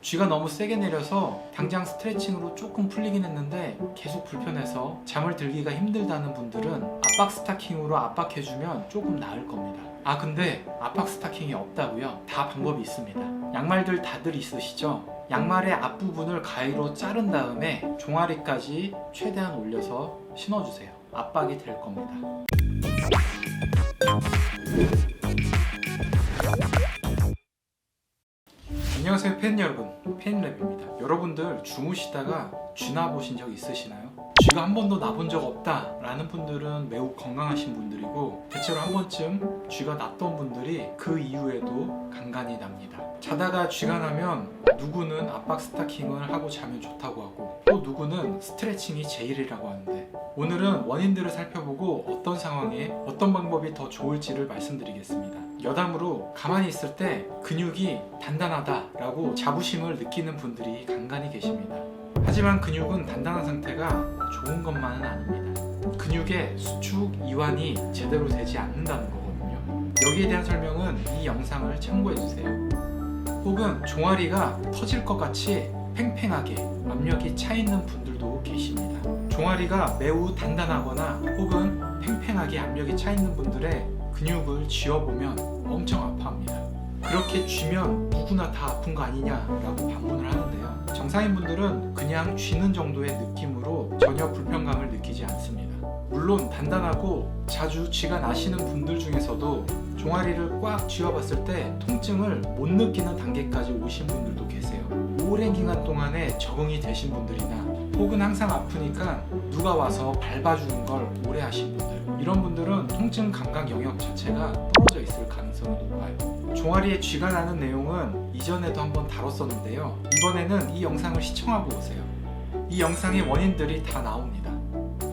쥐가 너무 세게 내려서 당장 스트레칭으로 조금 풀리긴 했는데 계속 불편해서 잠을 들기가 힘들다는 분들은 압박 스타킹으로 압박해주면 조금 나을 겁니다. 아 근데 압박 스타킹이 없다고요? 다 방법이 있습니다. 양말들 다들 있으시죠? 양말의 앞부분을 가위로 자른 다음에 종아리까지 최대한 올려서 신어주세요. 압박이 될 겁니다. 안녕하세요 팬 여러분, 팬랩입니다. 여러분들 주무시다가 쥐 나보신 적 있으시나요? 쥐가 한 번도 나본 적 없다 라는 분들은 매우 건강하신 분들이고, 대체로 한 번쯤 쥐가 났던 분들이 그 이후에도 간간히 납니다. 자다가 쥐가 나면 누구는 압박 스타킹을 하고 자면 좋다고 하고, 또 누구는 스트레칭이 제일이라고 하는데, 오늘은 원인들을 살펴보고 어떤 상황에 어떤 방법이 더 좋을지를 말씀드리겠습니다. 여담으로 가만히 있을 때 근육이 단단하다라고 자부심을 느끼는 분들이 간간히 계십니다. 하지만 근육은 단단한 상태가 좋은 것만은 아닙니다. 근육의 수축, 이완이 제대로 되지 않는다는 거거든요. 여기에 대한 설명은 이 영상을 참고해주세요. 혹은 종아리가 터질 것 같이 팽팽하게 압력이 차 있는 분들도 계십니다. 종아리가 매우 단단하거나 혹은 팽팽하게 압력이 차 있는 분들의 근육을 쥐어보면 엄청 아파합니다. 그렇게 쥐면 누구나 다 아픈 거 아니냐라고 반문을 하는데요. 정상인 분들은 그냥 쥐는 정도의 느낌으로 전혀 불편감을 느끼지 않습니다. 물론 단단하고 자주 쥐가 나시는 분들 중에서도 종아리를 꽉 쥐어봤을 때 통증을 못 느끼는 단계까지 오신 분들도 계세요. 오랜 기간 동안에 적응이 되신 분들이나 혹은 항상 아프니까 누가 와서 밟아주는 걸 오래 하신 분들, 이런 분들은 통증 감각 영역 자체가 떨어져 있을 가능성이 높아요. 종아리에 쥐가 나는 내용은 이전에도 한번 다뤘었는데요. 이번에는 이 영상을 시청하고 오세요. 이 영상의 원인들이 다 나옵니다.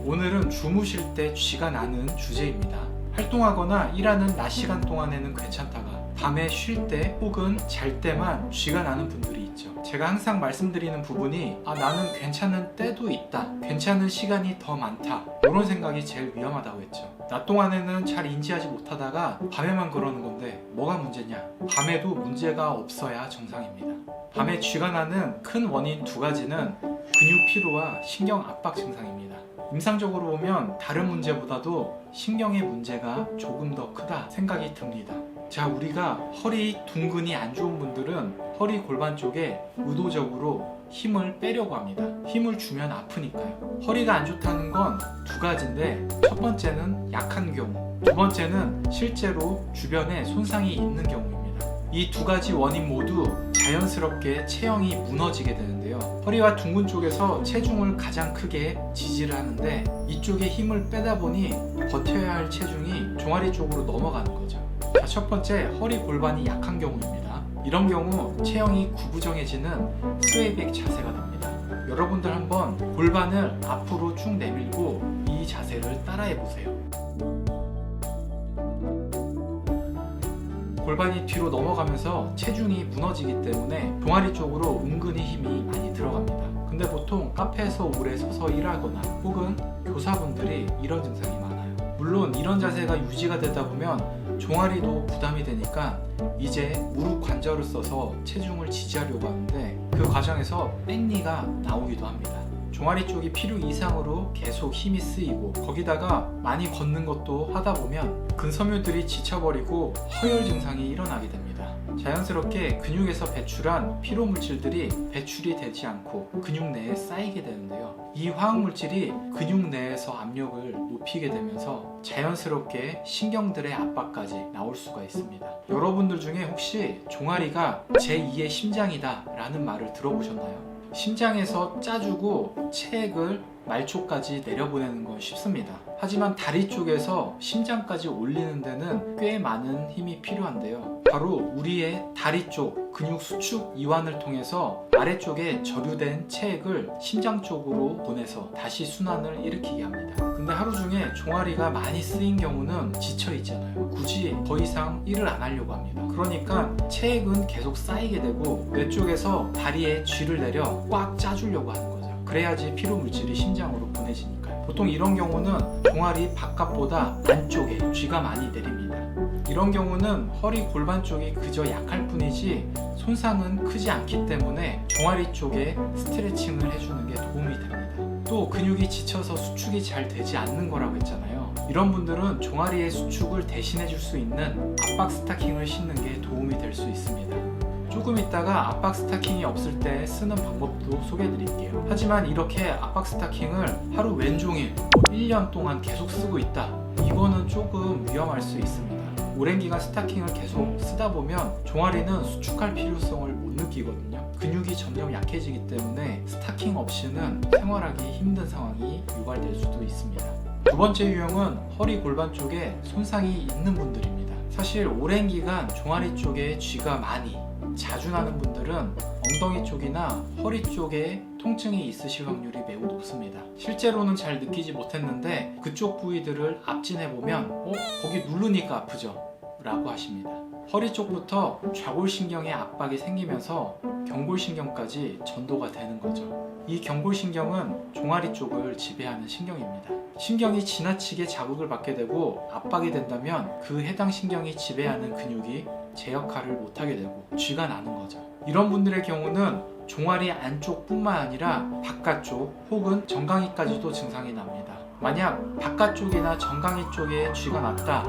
오늘은 주무실 때 쥐가 나는 주제입니다. 활동하거나 일하는 낮 시간 동안에는 괜찮다가 밤에 쉴 때 혹은 잘 때만 쥐가 나는 분들이 있죠. 제가 항상 말씀드리는 부분이 나는 괜찮은 때도 있다, 괜찮은 시간이 더 많다, 이런 생각이 제일 위험하다고 했죠. 낮 동안에는 잘 인지하지 못하다가 밤에만 그러는 건데 뭐가 문제냐? 밤에도 문제가 없어야 정상입니다. 밤에 쥐가 나는 큰 원인 두 가지는 근육 피로와 신경 압박 증상입니다. 임상적으로 보면 다른 문제보다도 신경의 문제가 조금 더 크다 생각이 듭니다. 자, 우리가 허리 둥근이 안 좋은 분들은 허리 골반 쪽에 의도적으로 힘을 빼려고 합니다. 힘을 주면 아프니까요. 허리가 안 좋다는 건 두 가지인데, 첫 번째는 약한 경우, 두 번째는 실제로 주변에 손상이 있는 경우입니다. 이 두 가지 원인 모두 자연스럽게 체형이 무너지게 되는데요. 허리와 둥근 쪽에서 체중을 가장 크게 지지를 하는데, 이쪽에 힘을 빼다 보니 버텨야 할 체중이 종아리 쪽으로 넘어가는 거죠. 자, 첫 번째, 허리 골반이 약한 경우입니다. 이런 경우 체형이 구부정해지는 스웨이백 자세가 됩니다. 여러분들 한번 골반을 앞으로 쭉 내밀고 이 자세를 따라해 보세요. 골반이 뒤로 넘어가면서 체중이 무너지기 때문에 종아리 쪽으로 은근히 힘이 많이 들어갑니다. 근데 보통 카페에서 오래 서서 일하거나 혹은 교사분들이 이런 증상이 많아요. 물론 이런 자세가 유지가 되다 보면 종아리도 부담이 되니까 이제 무릎 관절을 써서 체중을 지지하려고 하는데, 그 과정에서 백리가 나오기도 합니다. 종아리 쪽이 필요 이상으로 계속 힘이 쓰이고, 거기다가 많이 걷는 것도 하다 보면 근섬유들이 지쳐버리고 허열 증상이 일어나게 됩니다. 자연스럽게 근육에서 배출한 피로 물질들이 배출이 되지 않고 근육 내에 쌓이게 되는데요. 이 화학 물질이 근육 내에서 압력을 높이게 되면서 자연스럽게 신경들의 압박까지 나올 수가 있습니다. 여러분들 중에 혹시 종아리가 제2의 심장이다 라는 말을 들어보셨나요? 심장에서 짜주고 체액을 말초까지 내려보내는 건 쉽습니다. 하지만 다리 쪽에서 심장까지 올리는 데는 꽤 많은 힘이 필요한데요. 바로 우리의 다리 쪽 근육 수축 이완을 통해서 아래쪽에 저류된 체액을 심장 쪽으로 보내서 다시 순환을 일으키게 합니다. 근데 하루 중에 종아리가 많이 쓰인 경우는 지쳐 있잖아요. 굳이 더 이상 일을 안 하려고 합니다. 그러니까 체액은 계속 쌓이게 되고 뇌쪽에서 다리에 쥐를 내려 꽉 짜주려고 하는 거죠. 그래야지 피로 물질이 심장으로 보내지니까요. 보통 이런 경우는 종아리 바깥보다 안쪽에 쥐가 많이 내립니다. 이런 경우는 허리 골반 쪽이 그저 약할 뿐이지 손상은 크지 않기 때문에 종아리 쪽에 스트레칭을 해주는 게 도움이 됩니다. 또 근육이 지쳐서 수축이 잘 되지 않는 거라고 했잖아요. 이런 분들은 종아리의 수축을 대신해 줄 수 있는 압박 스타킹을 신는 게 도움이 될 수 있습니다. 조금 있다가 압박 스타킹이 없을 때 쓰는 방법도 소개해 드릴게요. 하지만 이렇게 압박 스타킹을 하루 왼종일 1년 동안 계속 쓰고 있다, 이거는 조금 위험할 수 있습니다. 오랜 기간 스타킹을 계속 쓰다 보면 종아리는 수축할 필요성을 못 느끼거든요. 근육이 점점 약해지기 때문에 스타킹 없이는 생활하기 힘든 상황이 유발될 수도 있습니다. 두 번째 유형은 허리 골반 쪽에 손상이 있는 분들입니다. 사실 오랜 기간 종아리 쪽에 쥐가 많이 자주 나는 분들은 엉덩이 쪽이나 허리 쪽에 통증이 있으실 확률이 매우 높습니다. 실제로는 잘 느끼지 못했는데 그쪽 부위들을 압진해보면 거기 누르니까 아프죠? 라고 하십니다. 허리 쪽부터 좌골신경에 압박이 생기면서 경골신경까지 전도가 되는 거죠. 이 경골신경은 종아리 쪽을 지배하는 신경입니다. 신경이 지나치게 자극을 받게 되고 압박이 된다면 그 해당 신경이 지배하는 근육이 제 역할을 못하게 되고 쥐가 나는 거죠. 이런 분들의 경우는 종아리 안쪽뿐만 아니라 바깥쪽 혹은 정강이까지도 증상이 납니다. 만약 바깥쪽이나 정강이 쪽에 쥐가 났다,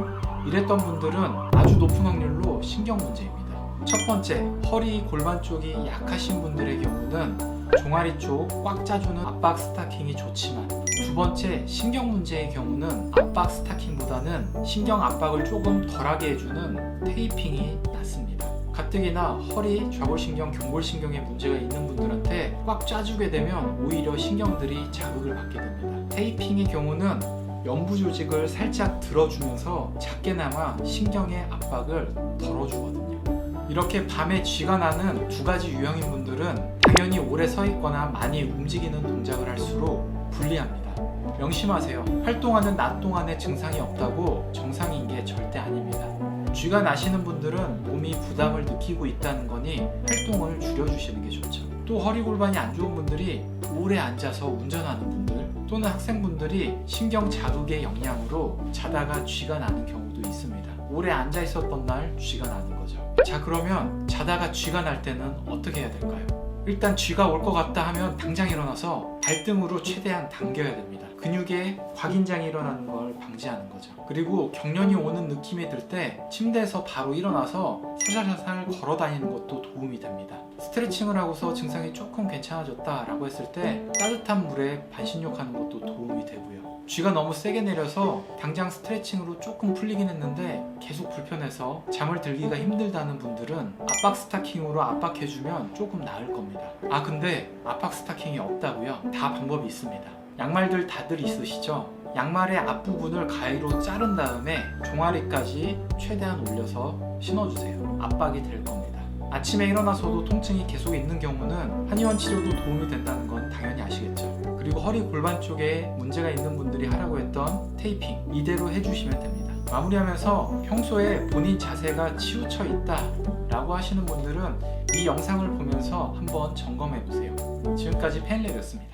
이랬던 분들은 아주 높은 확률로 신경 문제입니다. 첫 번째, 허리 골반 쪽이 약하신 분들의 경우는 종아리 쪽 꽉 짜주는 압박 스타킹이 좋지만, 두 번째, 신경 문제의 경우는 압박 스타킹보다는 신경 압박을 조금 덜하게 해주는 테이핑이 낫습니다. 가뜩이나 허리, 좌골신경, 경골신경에 문제가 있는 분들한테 꽉 짜주게 되면 오히려 신경들이 자극을 받게 됩니다. 테이핑의 경우는 연부 조직을 살짝 들어주면서 작게나마 신경의 압박을 덜어주거든요. 이렇게 밤에 쥐가 나는 두 가지 유형인 분들은 당연히 오래 서 있거나 많이 움직이는 동작을 할수록 불리합니다. 명심하세요. 활동하는 낮 동안에 증상이 없다고 정상인 게 절대 아닙니다. 쥐가 나시는 분들은 몸이 부담을 느끼고 있다는 거니 활동을 줄여주시는 게 좋죠. 또 허리 골반이 안 좋은 분들이 오래 앉아서 운전하는 분들 또는 학생분들이 신경 자극의 영향으로 자다가 쥐가 나는 경우도 있습니다. 오래 앉아 있었던 날 쥐가 나는 거죠. 자, 그러면 자다가 쥐가 날 때는 어떻게 해야 될까요? 일단 쥐가 올 것 같다 하면 당장 일어나서 발등으로 최대한 당겨야 됩니다. 근육에 곽인장이 일어나는 걸 방지하는 거죠. 그리고 경련이 오는 느낌이 들 때 침대에서 바로 일어나서 사살사살 걸어 다니는 것도 도움이 됩니다. 스트레칭을 하고서 증상이 조금 괜찮아졌다 라고 했을 때 따뜻한 물에 반신욕하는 것도 도움이 되고요. 쥐가 너무 세게 내려서 당장 스트레칭으로 조금 풀리긴 했는데 계속 불편해서 잠을 들기가 힘들다는 분들은 압박 스타킹으로 압박해주면 조금 나을 겁니다. 근데 압박 스타킹이 없다고요? 다 방법이 있습니다. 양말들 다들 있으시죠? 양말의 앞부분을 가위로 자른 다음에 종아리까지 최대한 올려서 신어주세요. 압박이 될 겁니다. 아침에 일어나서도 통증이 계속 있는 경우는 한의원 치료도 도움이 된다는 건 당연히 아시겠죠? 그리고 허리 골반 쪽에 문제가 있는 분들이 하라고 했던 테이핑, 이대로 해주시면 됩니다. 마무리하면서 평소에 본인 자세가 치우쳐 있다 라고 하시는 분들은 이 영상을 보면서 한번 점검해 보세요. 지금까지 펜랩이었습니다.